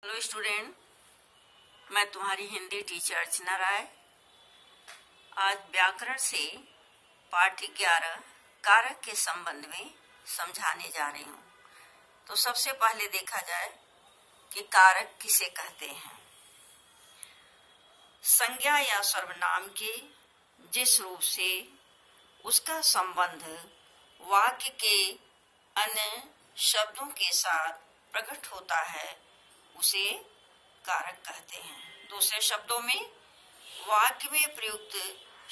Hello student, मैं तुम्हारी Hindi teacher अर्चना राय। आज व्याकरण से पाठ 11 कारक के संबंध में समझाने जा रही हूँ। तो सबसे पहले देखा जाए कि कारक किसे कहते हैं। संज्ञा या सर्वनाम के जिस रूप से उसका संबंध वाक्य के अन्य शब्दों के साथ प्रकट होता है उसे कारक कहते हैं। दूसरे शब्दों में वाक्य में प्रयुक्त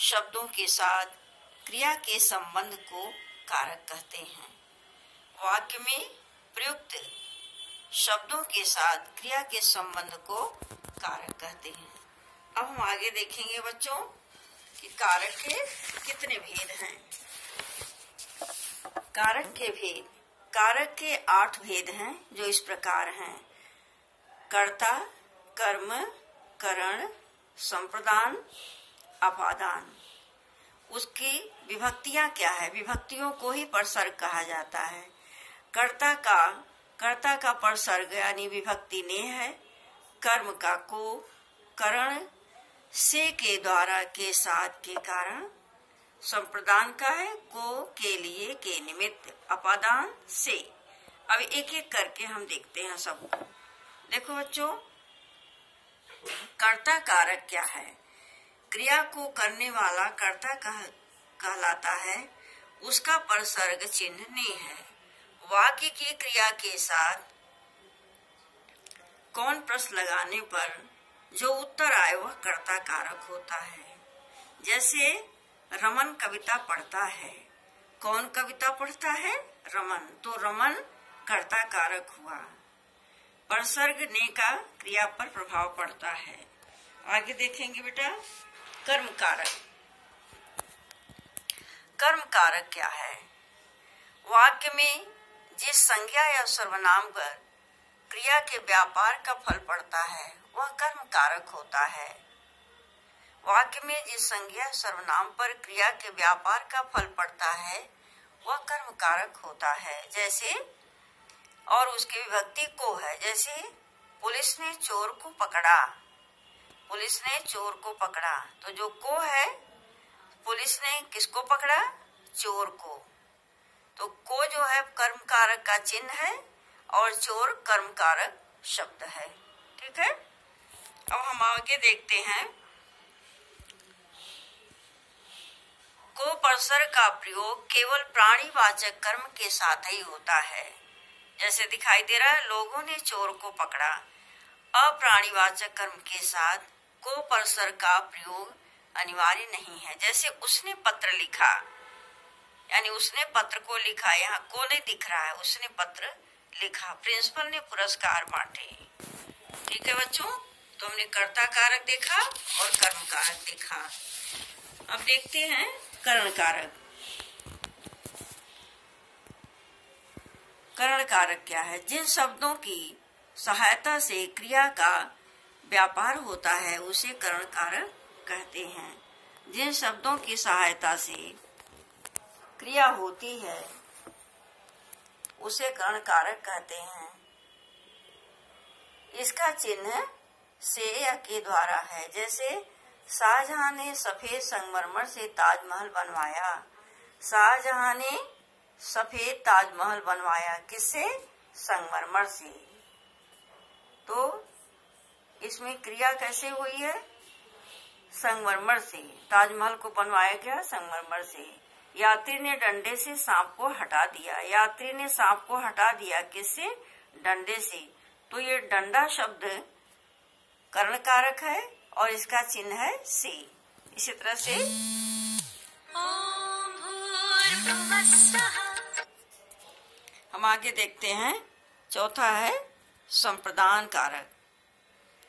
शब्दों के साथ क्रिया के संबंध को कारक कहते हैं। वाक्य में प्रयुक्त शब्दों के साथ क्रिया के संबंध को कारक कहते हैं। अब हम आगे देखेंगे बच्चों कि कारक के कितने भेद हैं। कारक के भेद, कारक के 8 भेद हैं जो इस प्रकार हैं। कर्ता, कर्म, करण, संप्रदान, अपादान। उसकी विभक्तियां क्या है? विभक्तियों को ही परसर्ग कहा जाता है। कर्ता का परसर्ग यानी विभक्ति ने है। कर्म का को, करण से के द्वारा के साथ के कारण। संप्रदान का है को के लिए के निमित्त, अपादान से। अब एक एक करके हम देखते हैं सबको। देखो बच्चों, कर्ता कारक क्या है? क्रिया को करने वाला कर्ता कहलाता है। उसका परसर्ग चिन्ह ने है। वाक्य की क्रिया के साथ कौन प्रश्न लगाने पर जो उत्तर आए वह कर्ता कारक होता है। जैसे रमन कविता पढ़ता है। कौन कविता पढ़ता है? रमन। तो रमन कर्ता कारक हुआ। परसर्ग ने का क्रिया पर प्रभाव पड़ता है। आगे देखेंगे बेटा कर्म कारक। कर्म कारक क्या है? वाक्य में जिस संज्ञा या सर्वनाम पर क्रिया के व्यापार का फल पड़ता है वह कर्म कारक होता है। वाक्य में जिस संज्ञा सर्वनाम पर क्रिया के व्यापार का फल पड़ता है वह कर्म कारक होता है। जैसे और उसकी विभक्ति को है। जैसे पुलिस ने चोर को पकड़ा। पुलिस ने चोर को पकड़ा। तो जो को है, पुलिस ने किसको पकड़ा? चोर को। तो को जो है कर्म कारक का चिन्ह है और चोर कर्म कारक शब्द है। ठीक है। अब हम आगे देखते हैं। को परसर्ग का प्रयोग केवल प्राणीवाचक कर्म के साथ ही होता है। जैसे दिखाई दे रहा है, लोगों ने चोर को पकड़ा। अप्राणीवाचक कर्म के साथ को परसर्ग का प्रयोग अनिवार्य नहीं है। जैसे उसने पत्र लिखा, यानी उसने पत्र को लिखा। यहाँ को नहीं दिख रहा है, उसने पत्र लिखा। प्रिंसिपल ने पुरस्कार बांटे। ठीक है बच्चों, तो हमने कर्ता कारक देखा और कर्म कारक देखा। अब देखते हैं करण कारक। करण कारक क्या है? जिन शब्दों की सहायता से क्रिया का व्यापार होता है उसे करण कारक कहते हैं। जिन शब्दों की सहायता से क्रिया होती है उसे करण कारक कहते हैं। इसका चिन्ह से या के द्वारा है। जैसे शाहजहां ने सफेद संगमरमर से ताजमहल बनवाया। शाहजहां ने सफेद ताजमहल बनवाया। किससे? संगमरमर से। तो इसमें क्रिया कैसे हुई है? संगमरमर से। ताजमहल को बनवाया गया संगमरमर से। यात्री ने डंडे से सांप को हटा दिया। यात्री ने सांप को हटा दिया। किससे? डंडे से। तो ये डंडा शब्द करण कारक है और इसका चिन्ह है से। इसी तरह से हम आगे देखते हैं। चौथा है संप्रदान कारक।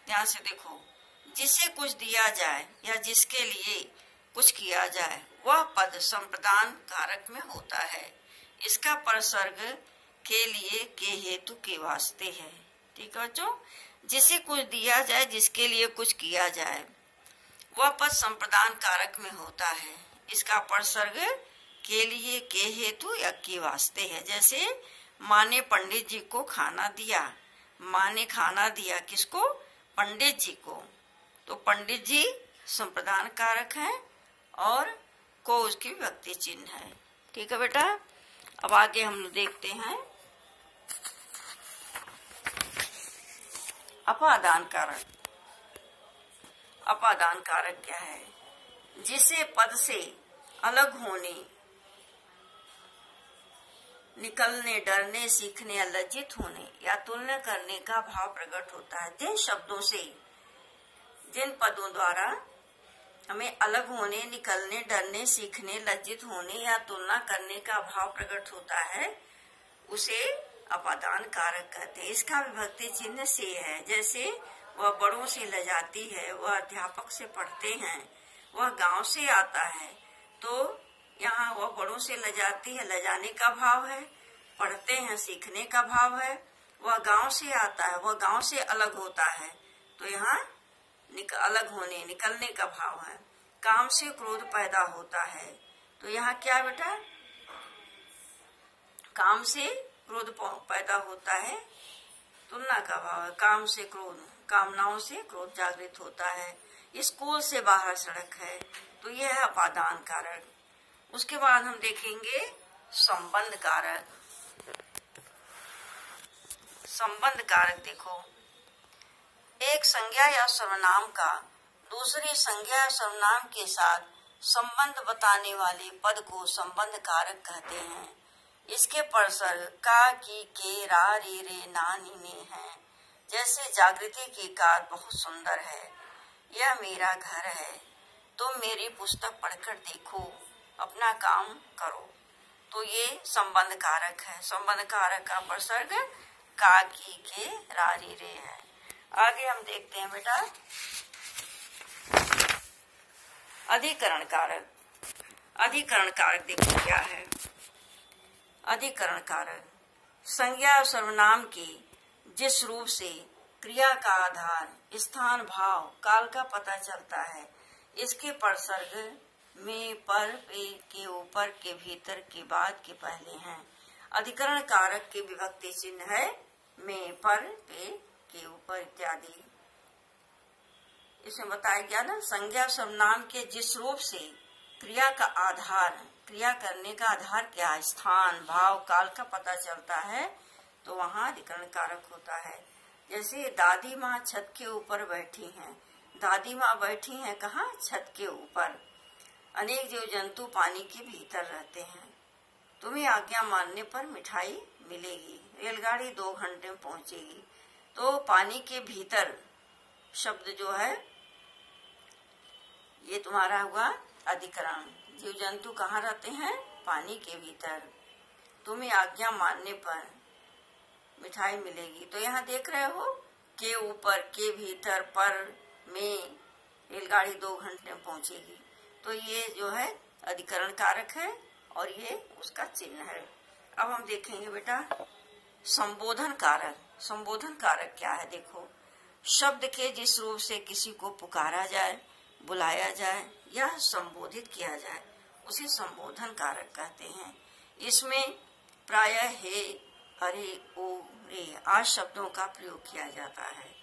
ध्यान से देखो, जिसे कुछ दिया जाए या जिसके लिए कुछ किया जाए वह पद संप्रदान कारक में होता है। इसका परसर्ग के लिए के हेतु के वास्ते है। ठीक है बच्चों, जिसे कुछ दिया जाए, जिसके लिए कुछ किया जाए वह पद संप्रदान कारक में होता है। इसका परसर्ग के लिए के हेतु या के वास्ते है। जैसे माँ ने पंडित जी को खाना दिया। माँ ने खाना दिया किसको? पंडित जी को। तो पंडित जी संप्रदान कारक है और को उसकी विभक्ति चिन्ह है। ठीक है बेटा। अब आगे हम लोग देखते हैं अपादान कारक। अपादान कारक क्या है? जिसे पद से अलग होने, निकलने, डरने, सीखने या लज्जित होने या तुलना करने का भाव प्रकट होता है। जिन शब्दों से, जिन पदों द्वारा हमें अलग होने, निकलने, डरने, सीखने, लज्जित होने या तुलना करने का भाव प्रकट होता है उसे अपादान कारक कहते हैं। इसका विभक्ति चिन्ह से है। जैसे वह बड़ों से लजाती है, वह अध्यापक से पढ़ते हैं, वह गांव से आता है। तो यहाँ वह बड़ों से लजाती है, लजाने का भाव है, पढ़ते हैं सीखने का भाव है, वह गांव से आता है, वह गांव से अलग होता है, तो यहाँ अलग होने, निकलने का भाव है। काम से क्रोध पैदा होता है, तो यहाँ क्या बेटा? काम से क्रोध पैदा होता है, तुलना का भाव है। काम से क्रोध, कामनाओं से क्रोध जागृत होता है। स्कूल से बाहर सड़क है, तो यह है अपादान कारक। उसके बाद हम देखेंगे संबंध कारक। संबंध कारक देखो, एक संज्ञा या सर्वनाम का दूसरी संज्ञा या सर्वनाम के साथ संबंध बताने वाले पद को संबंध कारक कहते हैं। इसके परसर्ग का, की, के, रा, रे, रे, ना, नी, ने हैं। जैसे जागृति की कार बहुत सुंदर है, यह मेरा घर है, तुम मेरी पुस्तक पढ़कर देखो, अपना काम करो। तो ये संबंध कारक है। संबंध कारक का परसर्ग का, की, के, रा, रे, रे है। आगे हम देखते हैं बेटा अधिकरण कारक। अधिकरण कारक देखो क्या है। अधिकरण कारक संज्ञा और सर्वनाम के जिस रूप से क्रिया का आधार, स्थान, भाव, काल का पता चलता है, इसके परसर्ग में, पर, पे, के ऊपर, के भीतर, के बाद, के पहले हैं। अधिकरण कारक के विभक्ति चिन्ह है में, पर, पे, के ऊपर इत्यादि। इसमें बताया गया ना, संज्ञा सर्वनाम के जिस रूप से क्रिया का आधार, क्रिया करने का आधार क्या है, स्थान, भाव, काल का पता चलता है, तो वहाँ अधिकरण कारक होता है। जैसे दादी माँ छत के ऊपर बैठी हैं। दादी माँ बैठी हैं कहाँ? छत के ऊपर। अनेक जीव जंतु पानी के भीतर रहते हैं। तुम्हें आज्ञा मानने पर मिठाई मिलेगी। रेलगाड़ी 2 घंटे में पहुंचेगी। तो पानी के भीतर शब्द जो है ये तुम्हारा हुआ अधिकरण। जीव जंतु कहाँ रहते हैं? पानी के भीतर। तुम्हें आज्ञा मानने पर मिठाई मिलेगी। तो यहाँ देख रहे हो, के ऊपर, के भीतर, पर, में, रेलगाड़ी 2 घंटे में पहुंचेगी। तो ये जो है अधिकरण कारक है और ये उसका चिन्ह है। अब हम देखेंगे बेटा संबोधन कारक। संबोधन कारक क्या है? देखो, शब्द के जिस रूप से किसी को पुकारा जाए, बुलाया जाए या संबोधित किया जाए, उसे संबोधन कारक कहते हैं। इसमें प्रायः हे, अरे, ओ, रे आदि शब्दों का प्रयोग किया जाता है।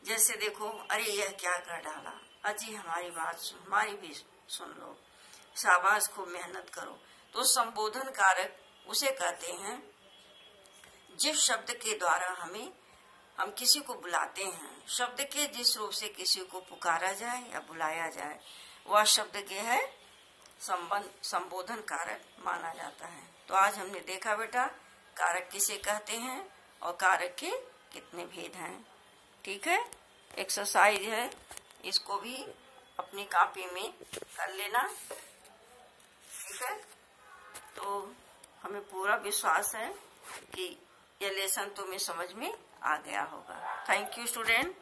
जैसे देखो, अरे यह क्या कर डाला, अजी हमारी बात सुन, हमारी भी सुन लो, शाबाश खूब मेहनत करो। तो संबोधन कारक उसे कहते हैं जिस शब्द के द्वारा हम किसी को बुलाते हैं, शब्द के जिस रूप से किसी को पुकारा जाए या बुलाया जाए, वह शब्द के है संबोधन कारक माना जाता है। तो आज हमने देखा बेटा कारक किसे कहते हैं और कारक के कितने भेद हैं। ठीक है, एक्सरसाइज है, इसको भी अपनी कॉपी में कर लेना। ठीक है, तो हमें पूरा विश्वास है कि यह लेसन तुम्हें समझ में आ गया होगा। Thank you student.